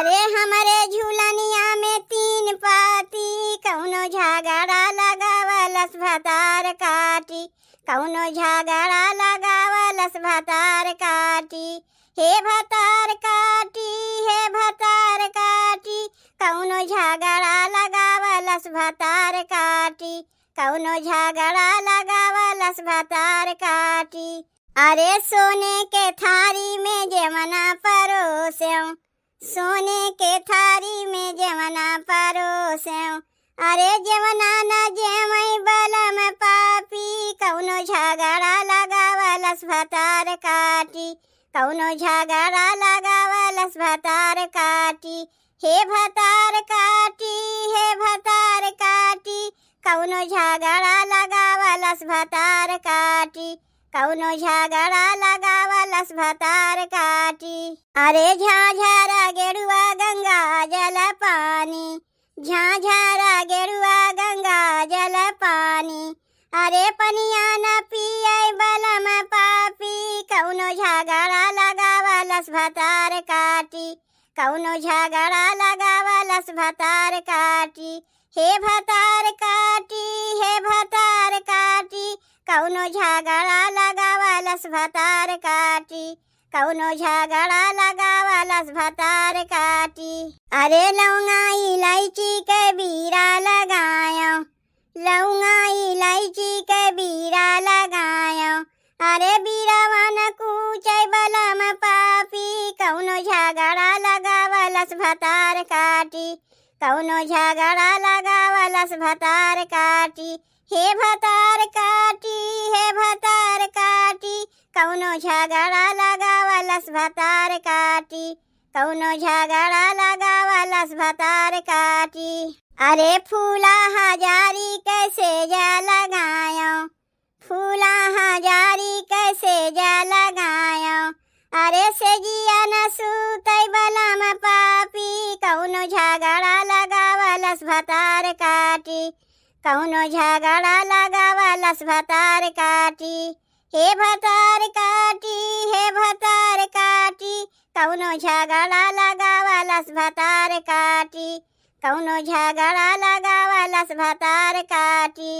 अरे हमरे झूलनिया में तीन पाती, कौनो झगड़ा लगावलस भतार काटी, कौनो झगड़ा लगावलस भतार काटी। हे भतार काटी, हे भतार काटी, कौनो झगड़ा लगावलस भतार काटी, कौनो झगड़ा लगावलस भतार काटी। अरे सोने के थारी में जेवना परोस्यों, सोने के थारी में जेवना परोस्यों। अरे जेवना न जेवई बलम पापी, कौनो झगड़ा लगावलस भतार काटी, कौनो झगड़ा लगावलस भतार काटी। हे भतार काटी, हे भतार काटी, कौनो झगड़ा लगावलस भतार काटी, कौनो झगड़ा लगावलस भतार काटी। अरे झाझरा गेरुआ गंगा जल पानी, झाझरा गेरुआ गंगा जल पानी। अरे पनिया न पिए बलम पापी, कौनो झगड़ा लगावलस भतार काटी, कौनो झगड़ा लगावलस भतार काटी। हे भतार काटी, हे भतार काटी, कौनो झगड़ा लगावलस भतार काटी, कौनो झगड़ा लगावलस भतार काटी। अरे लौंगा इलायची के बीरा लगायो, लौंगा इलायची के बीरा लगायो। अरे बीरावा न कूचै बलम पापी, कौनो झगड़ा लगावलस भतार काटी, कौनो झगड़ा लगावलस भतार काटी। हे भतार काटी, हे भतार काटी, कौनो झगड़ा लगावलस भतार काटी, कौनो झगड़ा लगावलस भतार काटी। अरे फूला हजारी कैसे जा लगायो, फूला हजारी कैसे जा लगायो। अरे सेजिया न सूतै बलम पापी, कौनो झगड़ा लगावलस भतार काटी, कौनो झगड़ा लगावलस भतार काटी। हे भतार काटी, हे भतार काटी, कौनो झगड़ा लगावलस भतार काटी, कौनो झगड़ा लगावलस भतार काटी।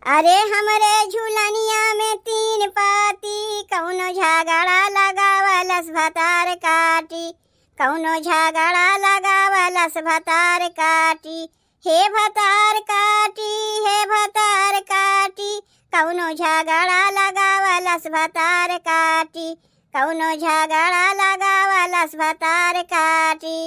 अरे हमरे झूलनिया में तीन पाती, कौनो झगड़ा लगावलस भतार काटी, कौनो झगड़ा लगावलस भतार काटी। हे भतार काटी, हे भतार काटी, कौनो झगड़ा लगावलस भतार काटी, कौनो झगड़ा लगावलस भतार काटी।